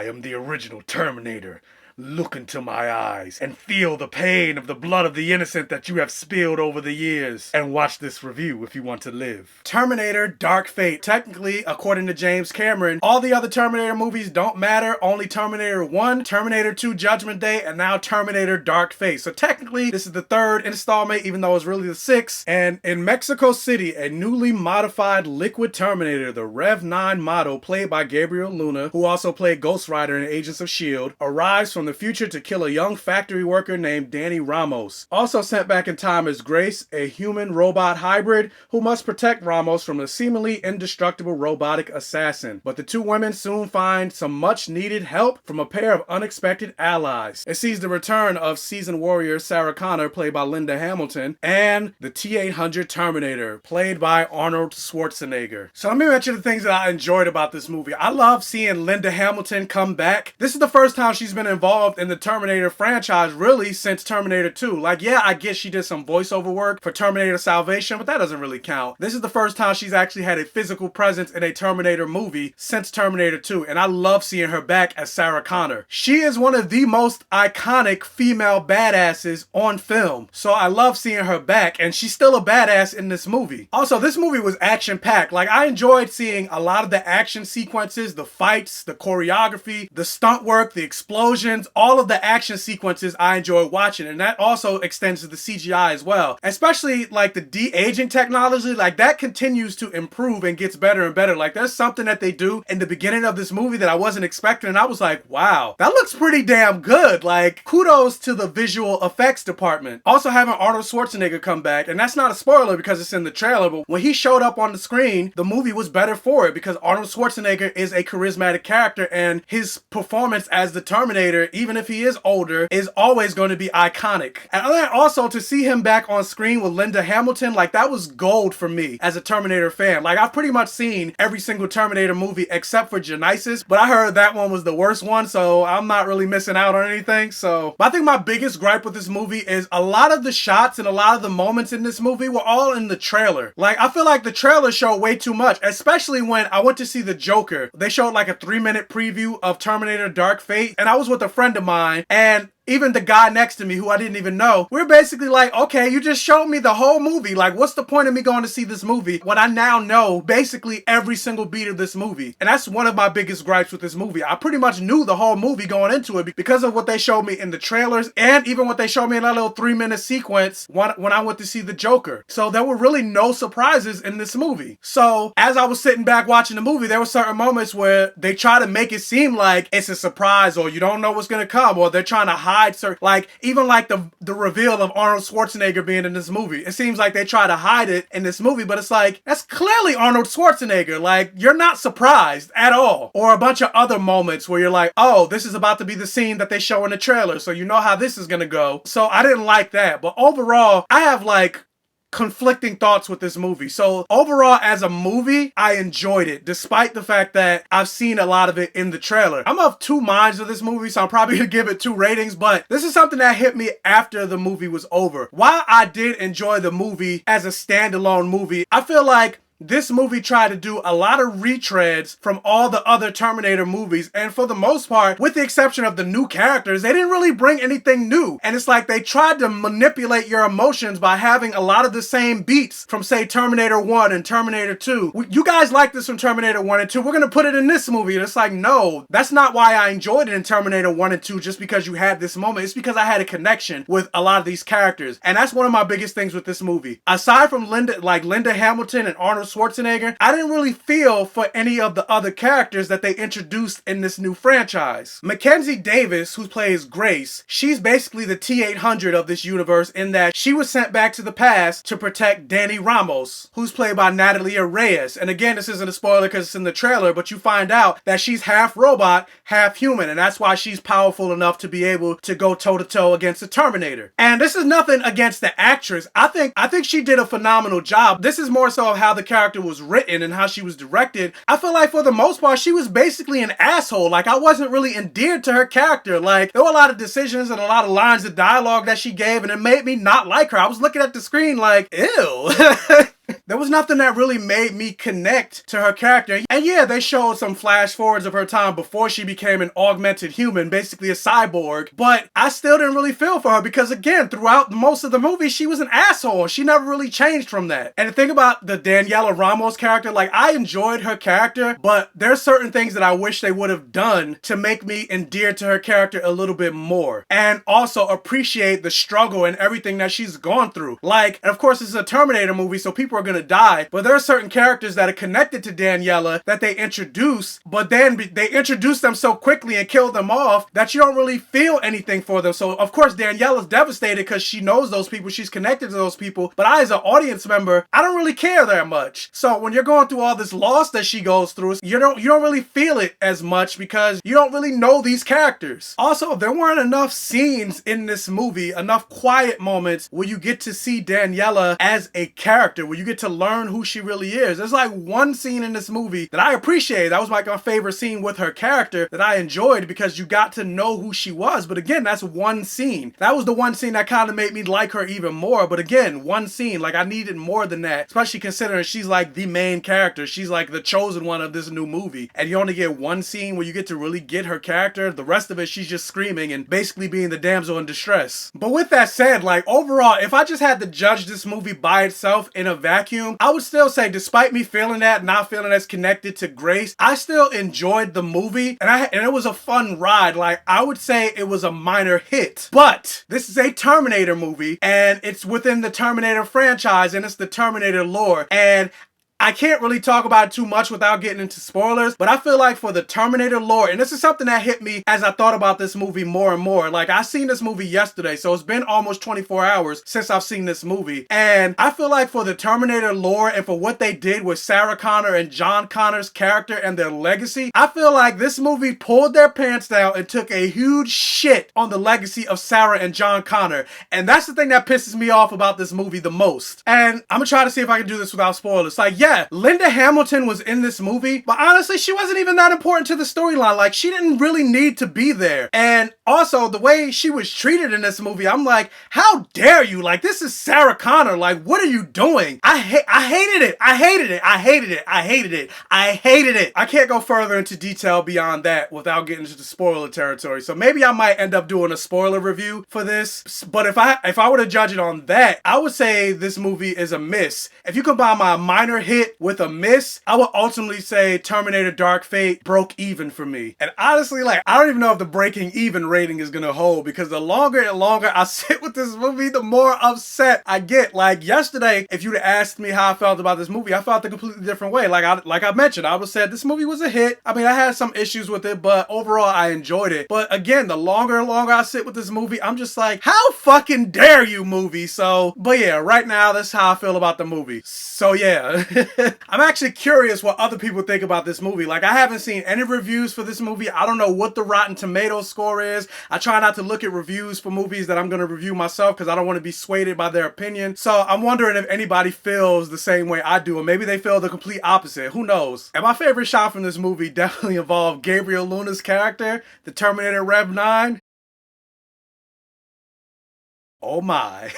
I am the original Terminator. Look into my eyes and feel the pain of the blood of the innocent that you have spilled over the years. And watch this review if you want to live. Terminator Dark Fate. Technically, according to James Cameron, all the other Terminator movies don't matter. Only Terminator 1, Terminator 2 Judgment Day, and now Terminator Dark Fate. So technically, this is the third installment, even though it's really the sixth. And in Mexico City, a newly modified liquid Terminator, the Rev 9 model, played by Gabriel Luna, who also played Ghost Rider in Agents of S.H.I.E.L.D., arrives from the future to kill a young factory worker named Danny Ramos. Also sent back in time is Grace, a human-robot hybrid who must protect Ramos from a seemingly indestructible robotic assassin. But the two women soon find some much-needed help from a pair of unexpected allies. It sees the return of seasoned warrior Sarah Connor, played by Linda Hamilton, and the T-800 Terminator, played by Arnold Schwarzenegger. So let me mention the things that I enjoyed about this movie. I love seeing Linda Hamilton come back. This is the first time she's been involved in the Terminator franchise really since Terminator 2. Like, yeah, I guess she did some voiceover work for Terminator Salvation, but that doesn't really count. This is the first time she's actually had a physical presence in a Terminator movie since Terminator 2, and I love seeing her back as Sarah Connor. She is one of the most iconic female badasses on film, so I love seeing her back, and she's still a badass in this movie. Also, this movie was action-packed. Like, I enjoyed seeing a lot of the action sequences, the fights, the choreography, the stunt work, the explosions, all of the action sequences I enjoy watching, and that also extends to the CGI as well. Especially like the de-aging technology, like that continues to improve and gets better and better. Like there's something that they do in the beginning of this movie that I wasn't expecting, and I was like, wow, that looks pretty damn good. Like kudos to the visual effects department. Also having Arnold Schwarzenegger come back, and that's not a spoiler because it's in the trailer, but when he showed up on the screen, the movie was better for it because Arnold Schwarzenegger is a charismatic character, and his performance as the Terminator, even if he is older, is always going to be iconic. And also to see him back on screen with Linda Hamilton, like that was gold for me as a Terminator fan. Like I've pretty much seen every single Terminator movie except for Genisys, but I heard that one was the worst one, so I'm not really missing out on anything. But I think my biggest gripe with this movie is a lot of the shots and a lot of the moments in this movie were all in the trailer. Like I feel like the trailer showed way too much, especially when I went to see The Joker. They showed like a 3-minute preview of Terminator Dark Fate, and I was with a friend of mine, and even the guy next to me, who I didn't even know, we're basically like, okay, you just showed me the whole movie. Like, what's the point of me going to see this movie when I now know basically every single beat of this movie? And that's one of my biggest gripes with this movie. I pretty much knew the whole movie going into it because of what they showed me in the trailers and even what they showed me in that little 3-minute sequence when I went to see The Joker. So there were really no surprises in this movie. So as I was sitting back watching the movie, there were certain moments where they try to make it seem like it's a surprise, or you don't know what's going to come, or they're trying to hide certain, like even like the reveal of Arnold Schwarzenegger being in this movie. It seems like they try to hide it in this movie, but it's like, that's clearly Arnold Schwarzenegger. Like, you're not surprised at all. Or a bunch of other moments where you're like, oh, this is about to be the scene that they show in the trailer, so you know how this is gonna go. So I didn't like that. But overall, I have like conflicting thoughts with this movie. So overall, as a movie, I enjoyed it, despite the fact that I've seen a lot of it in the trailer. I'm of two minds of this movie, so I'm probably gonna give it 2 ratings, but this is something that hit me after the movie was over. While I did enjoy the movie as a standalone movie, I feel like this movie tried to do a lot of retreads from all the other Terminator movies, and for the most part, with the exception of the new characters, they didn't really bring anything new. And it's like they tried to manipulate your emotions by having a lot of the same beats from, say, Terminator 1 and Terminator 2. You guys like this from Terminator 1 and 2, we're gonna put it in this movie. And it's like, no, that's not why I enjoyed it in Terminator 1 and 2, just because you had this moment. It's because I had a connection with a lot of these characters. And that's one of my biggest things with this movie. Aside from Linda Hamilton and Arnold Schwarzenegger, I didn't really feel for any of the other characters that they introduced in this new franchise. Mackenzie Davis, who plays Grace, she's basically the T-800 of this universe in that she was sent back to the past to protect Danny Ramos, who's played by Natalia Reyes. And again, this isn't a spoiler because it's in the trailer, but you find out that she's half robot, half human, and that's why she's powerful enough to be able to go toe-to-toe against the Terminator. And this is nothing against the actress. I think she did a phenomenal job. This is more so of how the character was written and how she was directed. I feel like for the most part, she was basically an asshole. Like, I wasn't really endeared to her character. Like, there were a lot of decisions and a lot of lines of dialogue that she gave, and it made me not like her. I was looking at the screen like, ew. There was nothing that really made me connect to her character. And yeah, they showed some flash forwards of her time before she became an augmented human, basically a cyborg, but I still didn't really feel for her because, again, throughout most of the movie, she was an asshole. She never really changed from that. And the thing about the Daniela Ramos character, like, I enjoyed her character, but there's certain things that I wish they would have done to make me endear to her character a little bit more, and also appreciate the struggle and everything that she's gone through. Like, and of course, this is a Terminator movie, so people are gonna die, but there are certain characters that are connected to Daniela that they introduce, but then they introduce them so quickly and kill them off that you don't really feel anything for them. So of course Daniela's devastated because she knows those people, she's connected to those people, but I, as an audience member, I don't really care that much. So when you're going through all this loss that she goes through, you don't really feel it as much because you don't really know these characters. Also, there weren't enough scenes in this movie, enough quiet moments where you get to see Daniela as a character, where you get to learn who she really is. There's like one scene in this movie that I appreciate. That was like my favorite scene with her character that I enjoyed because you got to know who she was. But again, that's one scene. That was the one scene that kind of made me like her even more. But again, one scene. Like, I needed more than that, especially considering she's like the main character. She's like the chosen one of this new movie. And you only get one scene where you get to really get her character. The rest of it, she's just screaming and basically being the damsel in distress. But with that said, like, overall, if I just had to judge this movie by itself in a vacuum, I would still say, despite me feeling that, not feeling as connected to Grace, I still enjoyed the movie, and it was a fun ride. Like, I would say it was a minor hit. But this is a Terminator movie, and it's within the Terminator franchise, and it's the Terminator lore, and I can't really talk about it too much without getting into spoilers, but I feel like for the Terminator lore, and this is something that hit me as I thought about this movie more and more. Like, I seen this movie yesterday, so it's been almost 24 hours since I've seen this movie. And I feel like for the Terminator lore and for what they did with Sarah Connor and John Connor's character and their legacy, I feel like this movie pulled their pants down and took a huge shit on the legacy of Sarah and John Connor. And that's the thing that pisses me off about this movie the most. And I'm gonna try to see if I can do this without spoilers. Like, yeah, Linda Hamilton was in this movie, but honestly, she wasn't even that important to the storyline. Like, she didn't really need to be there. And also, the way she was treated in this movie, I'm like, how dare you? Like, this is Sarah Connor. Like, what are you doing? I hated it. I hated it. I hated it. I hated it. I hated it. I can't go further into detail beyond that without getting into the spoiler territory. So maybe I might end up doing a spoiler review for this. But if I were to judge it on that, I would say this movie is a miss. If you combine my minor hit with a miss, I would ultimately say Terminator Dark Fate broke even for me. And honestly, like, I don't even know if the breaking even rating is gonna hold, because the longer and longer I sit with this movie, the more upset I get. Like, yesterday, if you'd asked me how I felt about this movie, I felt a completely different way. Like I mentioned, I would say this movie was a hit. I mean, I had some issues with it, but overall, I enjoyed it. But again, the longer and longer I sit with this movie, I'm just like, how fucking dare you, movie? So, but yeah, right now, that's how I feel about the movie. So yeah. I'm actually curious what other people think about this movie. Like, I haven't seen any reviews for this movie. I don't know what the Rotten Tomatoes score is. I try not to look at reviews for movies that I'm going to review myself because I don't want to be swayed by their opinion. So I'm wondering if anybody feels the same way I do, or maybe they feel the complete opposite. Who knows? And my favorite shot from this movie definitely involved Gabriel Luna's character, the Terminator Rev 9. Oh my.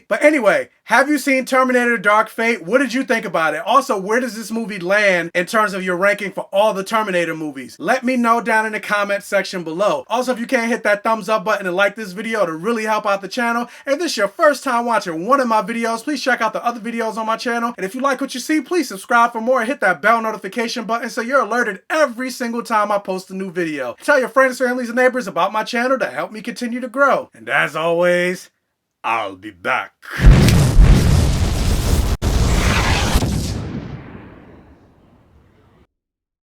But anyway, have you seen Terminator Dark Fate? What did you think about it? Also, where does this movie land in terms of your ranking for all the Terminator movies? Let me know down in the comment section below. Also, if you can't hit that thumbs up button and like this video to really help out the channel, and if this is your first time watching one of my videos, please check out the other videos on my channel. And if you like what you see, please subscribe for more and hit that bell notification button so you're alerted every single time I post a new video. Tell your friends, families, and neighbors about my channel to help me continue to grow. And as always, I'll be back.